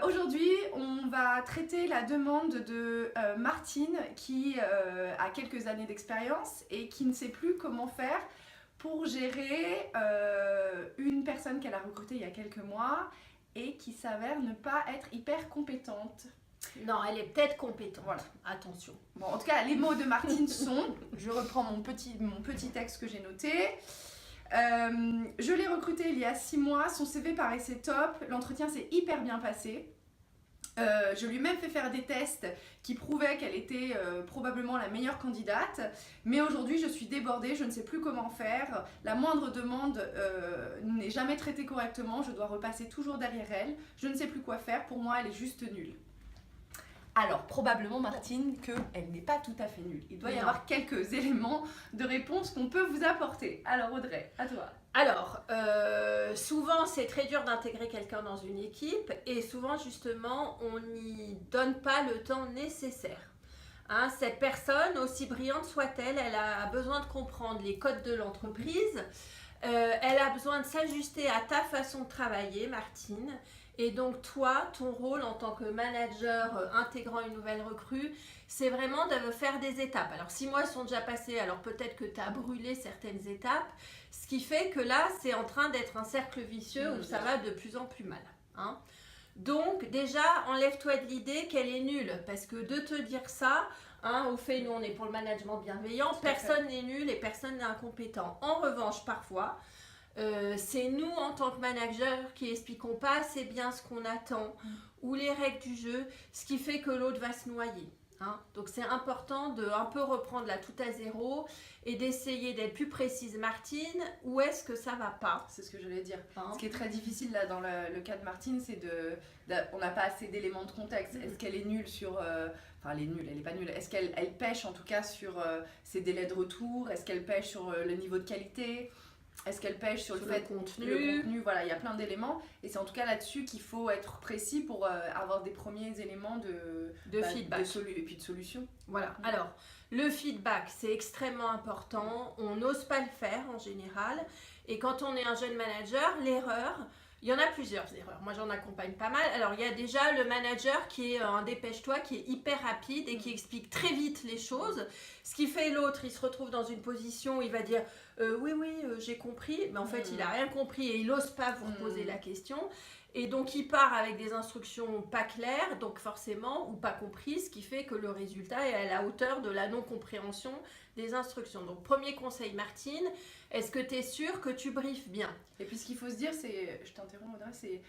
Aujourd'hui, on va traiter la demande de Martine qui a quelques années d'expérience et qui ne sait plus comment faire pour gérer une personne qu'elle a recrutée il y a quelques mois et qui s'avère ne pas être hyper compétente. Non, elle est peut-être compétente. Voilà. Attention. Bon, en tout cas, les mots de Martine sont, je reprends mon petit texte que j'ai noté. Je l'ai recrutée il y a 6 mois, son CV paraissait top, l'entretien s'est hyper bien passé. Je lui ai même fait faire des tests qui prouvaient qu'elle était probablement la meilleure candidate. Mais aujourd'hui, je suis débordée, je ne sais plus comment faire. La moindre demande n'est jamais traitée correctement, je dois repasser toujours derrière elle. Je ne sais plus quoi faire, pour moi, elle est juste nulle. Alors, probablement, Martine, qu'elle n'est pas tout à fait nulle. Il doit y avoir quelques éléments de réponse qu'on peut vous apporter. Alors, Audrey, à toi. Alors, souvent, c'est très dur d'intégrer quelqu'un dans une équipe et souvent, justement, on n'y donne pas le temps nécessaire. Hein, cette personne, aussi brillante soit-elle, elle a besoin de comprendre les codes de l'entreprise. Elle a besoin de s'ajuster à ta façon de travailler, Martine. Et donc toi, ton rôle en tant que manager intégrant une nouvelle recrue, c'est vraiment de faire des étapes. Alors 6 mois sont déjà passés, alors peut-être que tu as brûlé certaines étapes, ce qui fait que là, c'est en train d'être un cercle vicieux où ça va de plus en plus mal. Hein. Donc déjà, enlève-toi de l'idée qu'elle est nulle, parce que de te dire ça, hein, au fait, nous on est pour le management bienveillant, personne n'est nul et personne n'est incompétent. En revanche, parfois, c'est nous en tant que manager qui expliquons pas assez bien ce qu'on attend ou les règles du jeu, ce qui fait que l'autre va se noyer. Hein. Donc c'est important de un peu reprendre là tout à zéro et d'essayer d'être plus précise. Martine, où est-ce que ça va pas? C'est ce que j'allais dire. Hein. Ce qui est très difficile là dans le cas de Martine, c'est on n'a pas assez d'éléments de contexte. Est-ce qu'elle est nulle sur... Enfin, elle est nulle, elle n'est pas nulle. Est-ce qu'elle pêche en tout cas sur ses délais de retour? Est-ce qu'elle pêche sur le niveau de qualité? Est-ce qu'elle pêche sur le contenu? Voilà, il y a plein d'éléments. Et c'est en tout cas là-dessus qu'il faut être précis pour avoir des premiers éléments de feedback. Et puis de solutions. Voilà. Alors, le feedback, c'est extrêmement important. On n'ose pas le faire en général. Et quand on est un jeune manager, l'erreur... Il y en a plusieurs erreurs. Moi, j'en accompagne pas mal. Alors, il y a déjà le manager qui est un dépêche-toi, qui est hyper rapide et qui explique très vite les choses. Ce qui fait l'autre, il se retrouve dans une position où il va dire oui, j'ai compris. Mais en fait, il n'a rien compris et il n'ose pas vous poser la question. Et donc, il part avec des instructions pas claires, donc forcément, ou pas comprises, ce qui fait que le résultat est à la hauteur de la non-compréhension des instructions. Donc, premier conseil, Martine, est-ce que tu es sûre que tu briefes bien? Et puis, ce qu'il faut se dire, c'est, je t'interromps Audrey, c'est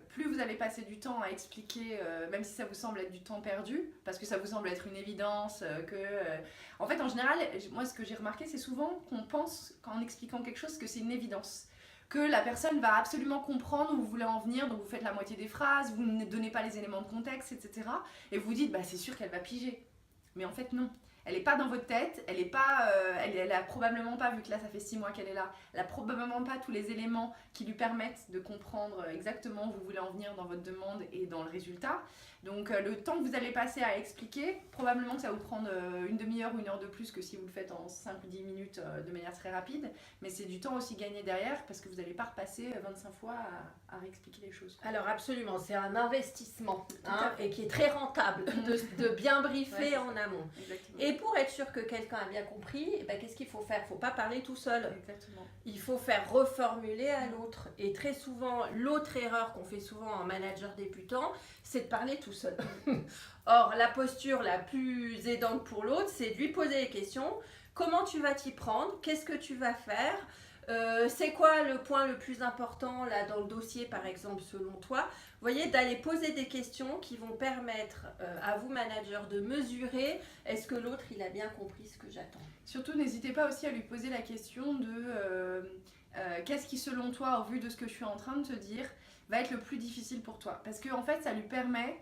plus vous allez passer du temps à expliquer, même si ça vous semble être du temps perdu, parce que ça vous semble être une évidence, en fait, en général, moi, ce que j'ai remarqué, c'est souvent qu'on pense, en expliquant quelque chose, que c'est une évidence. Que la personne va absolument comprendre où vous voulez en venir, donc vous faites la moitié des phrases, vous ne donnez pas les éléments de contexte, etc. Et vous dites, bah, c'est sûr qu'elle va piger. Mais en fait, non. Elle n'est pas dans votre tête, elle a probablement pas, vu que là ça fait 6 mois qu'elle est là, elle a probablement pas tous les éléments qui lui permettent de comprendre exactement où vous voulez en venir dans votre demande et dans le résultat. Donc le temps que vous allez passer à expliquer, probablement que ça va vous prendre une demi-heure ou 1 heure de plus que si vous le faites en 5 ou 10 minutes de manière très rapide. Mais c'est du temps aussi gagné derrière parce que vous n'allez pas repasser 25 fois à réexpliquer les choses. Alors absolument, c'est un investissement et qui est très rentable de bien briefer en amont. Exactement. Et pour être sûr que quelqu'un a bien compris, eh ben, qu'est-ce qu'il faut faire? Il ne faut pas parler tout seul. Exactement. Il faut faire reformuler à l'autre. Et très souvent, l'autre erreur qu'on fait souvent en manager débutant, c'est de parler tout seul. Or, la posture la plus aidante pour l'autre, c'est de lui poser les questions. Comment tu vas t'y prendre? Qu'est-ce que tu vas faire? C'est quoi le point le plus important là dans le dossier par exemple selon toi? Vous voyez, d'aller poser des questions qui vont permettre à vous managers de mesurer est-ce que l'autre il a bien compris ce que j'attends. Surtout n'hésitez pas aussi à lui poser la question de qu'est-ce qui selon toi, au vu de ce que je suis en train de te dire, va être le plus difficile pour toi, parce que en fait ça lui permet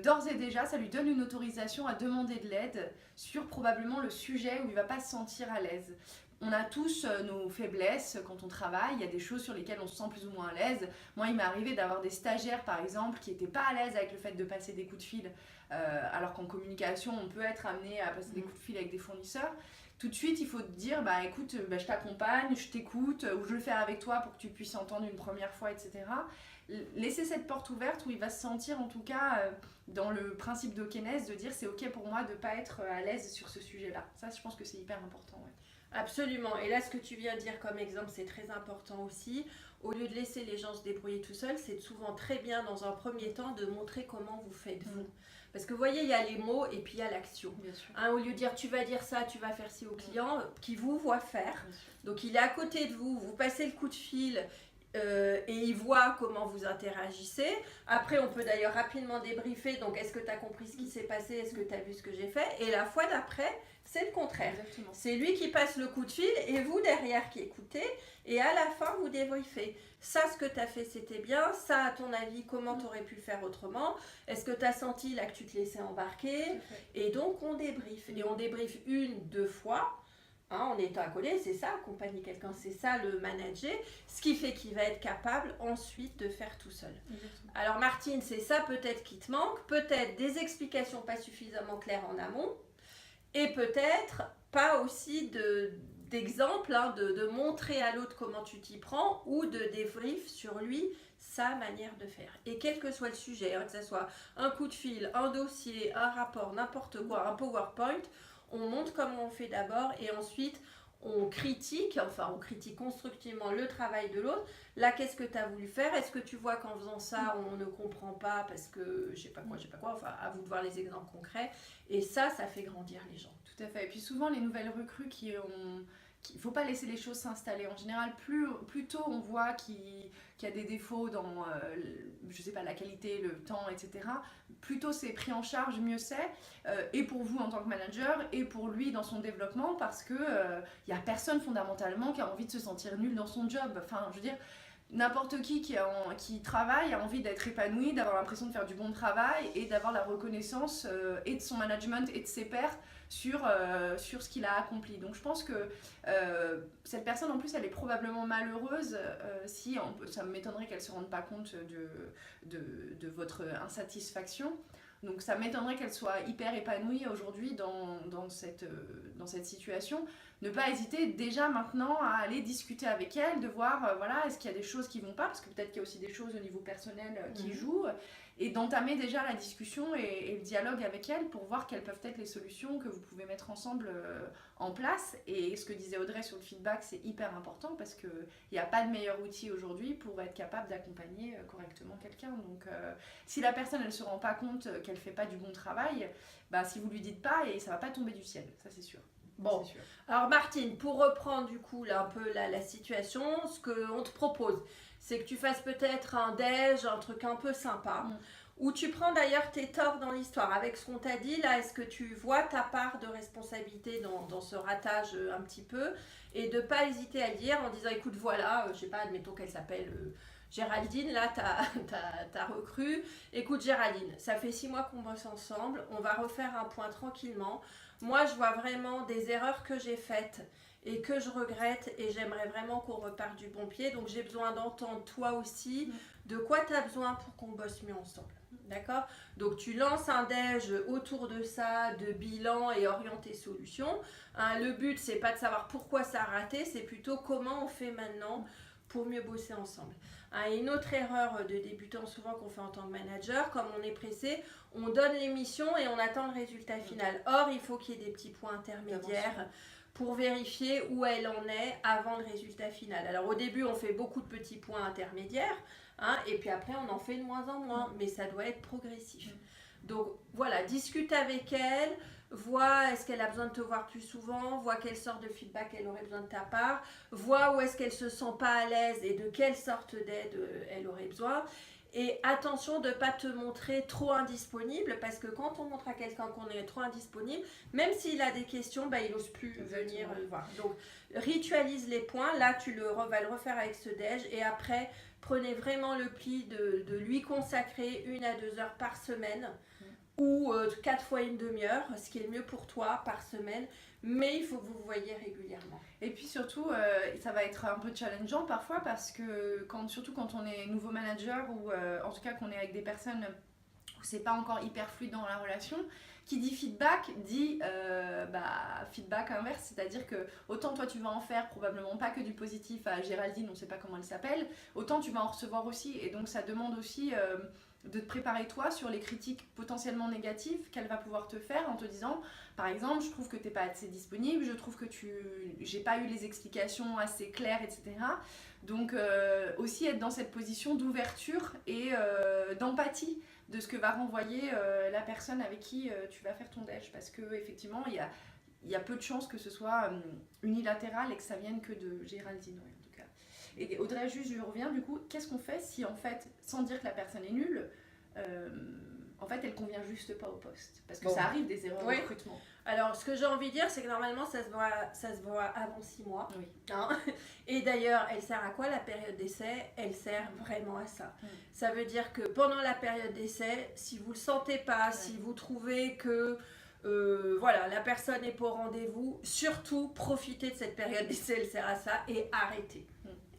d'ores et déjà, ça lui donne une autorisation à demander de l'aide sur probablement le sujet où il ne va pas se sentir à l'aise. On a tous nos faiblesses quand on travaille, il y a des choses sur lesquelles on se sent plus ou moins à l'aise. Moi, il m'est arrivé d'avoir des stagiaires, par exemple, qui n'étaient pas à l'aise avec le fait de passer des coups de fil, alors qu'en communication, on peut être amené à passer des coups de fil avec des fournisseurs. Tout de suite, il faut te dire, bah écoute, je t'accompagne, je t'écoute, ou je le fais avec toi pour que tu puisses entendre une première fois, etc. laisser cette porte ouverte où il va se sentir en tout cas dans le principe d'okness, de dire c'est ok pour moi de ne pas être à l'aise sur ce sujet-là. Ça, je pense que c'est hyper important. Ouais. Absolument. Et là, ce que tu viens de dire comme exemple, c'est très important aussi. Au lieu de laisser les gens se débrouiller tout seuls, c'est souvent très bien dans un premier temps de montrer comment vous faites vous. Parce que vous voyez, il y a les mots et puis il y a l'action. Au lieu de dire tu vas dire ça, tu vas faire ci au client, qui vous voit faire. Donc il est à côté de vous, vous passez le coup de fil. Et il voit comment vous interagissez. Après, on peut d'ailleurs rapidement débriefer. Donc, est-ce que tu as compris ce qui s'est passé? Est-ce que tu as vu ce que j'ai fait? Et la fois d'après, c'est le contraire. Exactement. C'est lui qui passe le coup de fil et vous derrière qui écoutez. Et à la fin, vous débriefez. Ça, ce que tu as fait, c'était bien. Ça, à ton avis, comment tu aurais pu le faire autrement? Est-ce que tu as senti là que tu te laissais embarquer? Et donc, on débriefe. Et on débriefe 1-2 fois. On est accolé, c'est ça, accompagner quelqu'un, c'est ça le manager, ce qui fait qu'il va être capable ensuite de faire tout seul. Exactement. Alors Martine, c'est ça peut-être qui te manque, peut-être des explications pas suffisamment claires en amont, et peut-être pas aussi d'exemples, de montrer à l'autre comment tu t'y prends, ou de débrief sur lui, sa manière de faire. Et quel que soit le sujet, que ce soit un coup de fil, un dossier, un rapport, n'importe quoi, un PowerPoint, on montre comment on fait d'abord et ensuite on critique constructivement le travail de l'autre. Là, qu'est-ce que tu as voulu faire? Est-ce que tu vois qu'en faisant ça, on ne comprend pas parce que je sais pas quoi, enfin à vous de voir les exemples concrets. Et ça fait grandir les gens. Tout à fait. Et puis souvent, les nouvelles recrues il ne faut pas laisser les choses s'installer. En général, plus tôt on voit qu'il y a des défauts dans je sais pas, la qualité, le temps, etc., plus tôt c'est pris en charge, mieux c'est. Et pour vous en tant que manager, et pour lui dans son développement, parce que il n'y a personne fondamentalement qui a envie de se sentir nul dans son job. Enfin, je veux dire, n'importe qui travaille a envie d'être épanoui, d'avoir l'impression de faire du bon travail et d'avoir la reconnaissance et de son management et de ses pairs sur ce qu'il a accompli. Donc je pense que cette personne en plus elle est probablement malheureuse ça m'étonnerait qu'elle ne se rende pas compte de votre insatisfaction. Donc ça m'étonnerait qu'elle soit hyper épanouie aujourd'hui dans cette situation. Ne pas hésiter déjà maintenant à aller discuter avec elle, de voir voilà, est-ce qu'il y a des choses qui ne vont pas, parce que peut-être qu'il y a aussi des choses au niveau personnel qui jouent, et d'entamer déjà la discussion et le dialogue avec elle pour voir quelles peuvent être les solutions que vous pouvez mettre ensemble en place. Et ce que disait Audrey sur le feedback, c'est hyper important parce qu'il n'y a pas de meilleur outil aujourd'hui pour être capable d'accompagner correctement quelqu'un. Donc si la personne elle ne se rend pas compte qu'elle ne fait pas du bon travail, bah, si vous ne lui dites pas, et ça ne va pas tomber du ciel, ça c'est sûr. Bon, alors Martine, pour reprendre du coup là, un peu la situation, ce qu'on te propose, c'est que tu fasses peut-être un déj, un truc un peu sympa, où tu prends d'ailleurs tes torts dans l'histoire. Avec ce qu'on t'a dit là, est-ce que tu vois ta part de responsabilité dans ce ratage un petit peu, et de ne pas hésiter à le dire en disant écoute voilà, je sais pas, admettons qu'elle s'appelle Géraldine, là ta recrue, écoute Géraldine, ça fait 6 mois qu'on bosse ensemble, on va refaire un point tranquillement. Moi, je vois vraiment des erreurs que j'ai faites et que je regrette et j'aimerais vraiment qu'on reparte du bon pied. Donc, j'ai besoin d'entendre toi aussi de quoi tu as besoin pour qu'on bosse mieux ensemble. D'accord? Donc, tu lances un déj autour de ça, de bilan et orienté solution. Le but, c'est pas de savoir pourquoi ça a raté, c'est plutôt comment on fait maintenant pour mieux bosser ensemble. Une autre erreur de débutant souvent qu'on fait en tant que manager, comme on est pressé, on donne les missions et on attend le résultat final. Or, il faut qu'il y ait des petits points intermédiaires pour vérifier où elle en est avant le résultat final. Alors au début, on fait beaucoup de petits points intermédiaires, et puis après, on en fait de moins en moins, mais ça doit être progressif. Donc voilà, discute avec elle, vois est-ce qu'elle a besoin de te voir plus souvent, vois quelle sorte de feedback elle aurait besoin de ta part, vois où est-ce qu'elle se sent pas à l'aise et de quelle sorte d'aide elle aurait besoin. Et attention de ne pas te montrer trop indisponible, parce que quand on montre à quelqu'un qu'on est trop indisponible, même s'il a des questions, il n'ose plus venir voir. Donc ritualise les points, là tu vas le refaire avec ce déj, et après prenez vraiment le pli de lui consacrer 1 à 2 heures par semaine, ou 4 fois une demi-heure, ce qui est le mieux pour toi par semaine, mais il faut que vous vous voyez régulièrement. Et puis surtout, ça va être un peu challengeant parfois, parce que surtout quand on est nouveau manager, ou en tout cas qu'on est avec des personnes c'est pas encore hyper fluide dans la relation. Qui dit feedback dit feedback inverse, c'est-à-dire que autant toi tu vas en faire probablement pas que du positif à Géraldine, on sait pas comment elle s'appelle, autant tu vas en recevoir aussi, et donc ça demande aussi de te préparer toi sur les critiques potentiellement négatives qu'elle va pouvoir te faire en te disant, par exemple, je trouve que t'es pas assez disponible, je trouve que j'ai pas eu les explications assez claires, etc. Donc aussi être dans cette position d'ouverture et d'empathie de ce que va renvoyer la personne avec qui tu vas faire ton déj, parce que effectivement il y a peu de chances que ce soit unilatéral et que ça vienne que de Géraldine, ouais, en tout cas. Et Audrey, juste je reviens du coup, qu'est-ce qu'on fait si en fait, sans dire que la personne est nulle, en fait elle convient juste pas au poste, parce que ça arrive des erreurs de recrutement. Alors, ce que j'ai envie de dire, c'est que normalement, ça se voit avant 6 mois. Oui. Hein. Et d'ailleurs, elle sert à quoi la période d'essai? Elle sert vraiment à ça. Ça veut dire que pendant la période d'essai, si vous ne le sentez pas, si vous trouvez que la personne n'est pas au rendez-vous, surtout profitez de cette période d'essai, elle sert à ça, et arrêtez.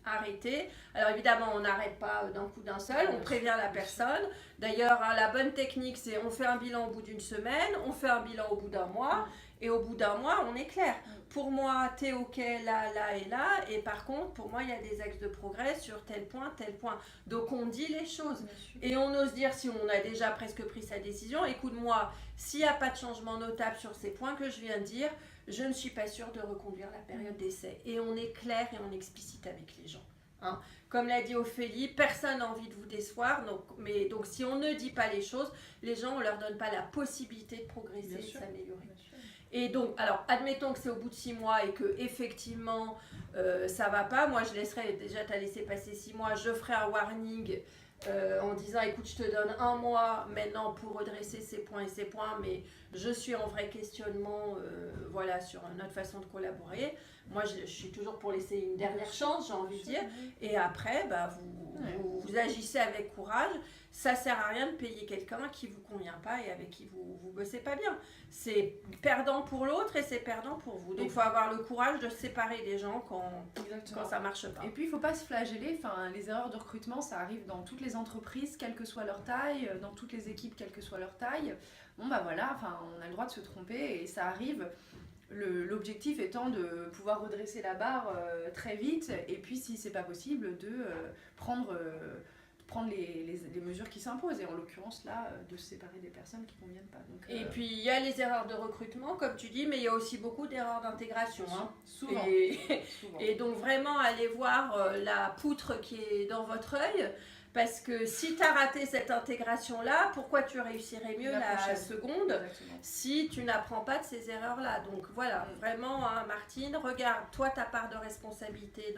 Arrêter. Alors évidemment, on n'arrête pas d'un coup d'un seul, on prévient la personne. D'ailleurs, la bonne technique, c'est on fait un bilan au bout d'une semaine, on fait un bilan au bout d'un mois, et au bout d'un mois, on est clair. Pour moi, t'es OK là, là et là, et par contre, pour moi, il y a des axes de progrès sur tel point, tel point. Donc on dit les choses. Et on ose dire, si on a déjà presque pris sa décision, écoute-moi, s'il n'y a pas de changement notable sur ces points que je viens de dire, je ne suis pas sûre de reconduire la période d'essai. Et on est clair et on explicite avec les gens. Hein. Comme l'a dit Ophélie, personne n'a envie de vous décevoir. Donc si on ne dit pas les choses, les gens, on ne leur donne pas la possibilité de progresser et de s'améliorer. Et donc, alors, admettons que c'est au bout de 6 mois et que effectivement ça ne va pas. Moi, je laisserai, déjà, tu as laissé passer 6 mois, je ferai un warning en disant, écoute, je te donne 1 mois maintenant pour redresser ces points et ces points, mais je suis en vrai questionnement sur notre façon de collaborer. Moi, je suis toujours pour laisser une dernière chance, j'ai envie de dire. Et après, vous agissez avec courage. Ça ne sert à rien de payer quelqu'un qui ne vous convient pas et avec qui vous ne bossez pas bien. C'est perdant pour l'autre et c'est perdant pour vous. Donc, il faut avoir le courage de séparer des gens quand ça ne marche pas. Et puis, il ne faut pas se flageller. Enfin, les erreurs de recrutement, ça arrive dans toutes les entreprises, quelle que soit leur taille, dans toutes les équipes, quelle que soit leur taille. Bon, on a le droit de se tromper et ça arrive. L'objectif étant de pouvoir redresser la barre très vite, et puis si c'est pas possible, de prendre les mesures qui s'imposent, et en l'occurrence là, de se séparer des personnes qui ne conviennent pas. Donc, et puis il y a les erreurs de recrutement, comme tu dis, mais il y a aussi beaucoup d'erreurs d'intégration. Souvent. Et donc vraiment aller voir la poutre qui est dans votre œil. Parce que si tu as raté cette intégration-là, pourquoi tu réussirais mieux la seconde si tu n'apprends pas de ces erreurs-là? Donc voilà, vraiment, Martine, regarde, toi, ta part de responsabilité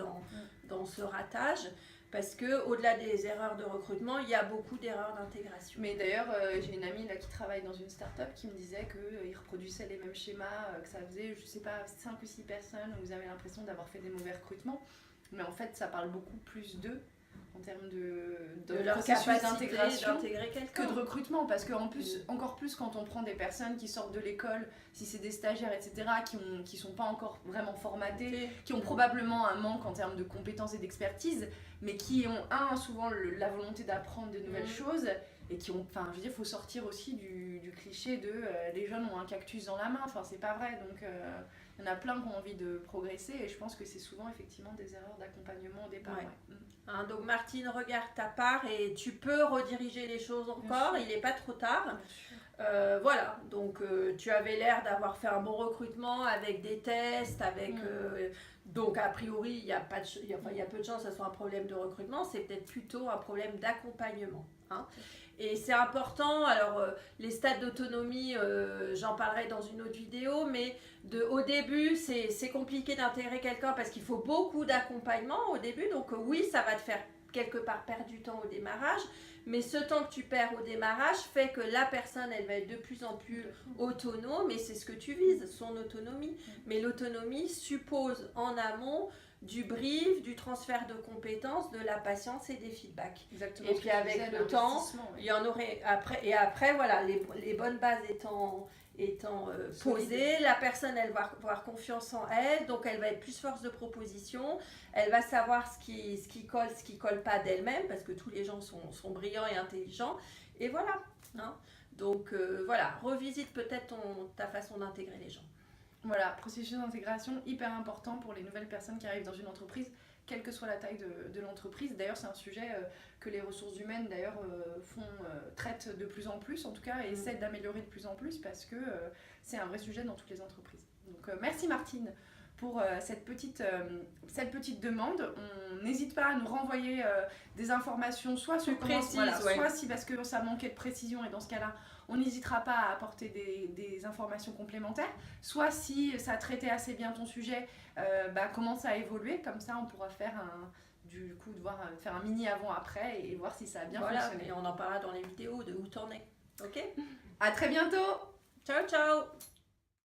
dans ce ratage. Parce qu'au-delà des erreurs de recrutement, il y a beaucoup d'erreurs d'intégration. Mais d'ailleurs, j'ai une amie là, qui travaille dans une start-up qui me disait qu'ils reproduisaient les mêmes schémas, que ça faisait, je sais pas, 5 ou 6 personnes, où vous avez l'impression d'avoir fait des mauvais recrutements. Mais en fait, ça parle beaucoup plus d'eux en termes de leur processus capacité d'intégrer quelqu'un, que de recrutement, parce qu'en plus, encore plus quand on prend des personnes qui sortent de l'école, si c'est des stagiaires, etc., qui sont pas encore vraiment formatés, qui ont probablement un manque en termes de compétences et d'expertise, mais qui ont souvent la volonté d'apprendre de nouvelles choses, et qui ont, enfin, je veux dire, il faut sortir aussi du cliché de les jeunes ont un cactus dans la main, enfin, c'est pas vrai, donc il y en a plein qui ont envie de progresser, et je pense que c'est souvent effectivement des erreurs d'accompagnement au départ. Donc Martine, regarde ta part et tu peux rediriger les choses encore, il n'est pas trop tard. Voilà, donc tu avais l'air d'avoir fait un bon recrutement avec des tests, donc a priori il y a peu de chances que ce soit un problème de recrutement, c'est peut-être plutôt un problème d'accompagnement. Et c'est important, alors les stades d'autonomie, j'en parlerai dans une autre vidéo, mais au début c'est compliqué d'intégrer quelqu'un parce qu'il faut beaucoup d'accompagnement au début, donc oui, ça va te faire quelque part perdre du temps au démarrage, mais ce temps que tu perds au démarrage fait que la personne, elle va être de plus en plus autonome, et c'est ce que tu vises, son autonomie. Mais l'autonomie suppose en amont du brief, du transfert de compétences, de la patience et des feedbacks. Exactement. Et puis avec le temps, il y en aurait après. Et après, voilà, les bonnes bases étant posée, la personne, elle va avoir confiance en elle, donc elle va être plus force de proposition, elle va savoir ce qui colle pas d'elle-même, parce que tous les gens sont brillants et intelligents, et voilà. hein. Donc voilà, revisite peut-être ta façon d'intégrer les gens. Voilà, processus d'intégration hyper important pour les nouvelles personnes qui arrivent dans une entreprise, quelle que soit la taille de l'entreprise. D'ailleurs, c'est un sujet que les ressources humaines d'ailleurs traitent de plus en plus, en tout cas, et essaient d'améliorer de plus en plus parce que c'est un vrai sujet dans toutes les entreprises. Donc merci Martine pour cette petite demande. On n'hésite pas à nous renvoyer des informations, soit sur précises, soit si parce que ça manquait de précision, et dans ce cas-là, on n'hésitera pas à apporter des informations complémentaires, soit si ça a traité assez bien ton sujet, comment ça a évolué, comme ça on pourra faire faire un mini avant-après et voir si ça a bien fonctionné. Et on en parlera dans les vidéos de où t'en es. Ok ? À très bientôt. Ciao, ciao.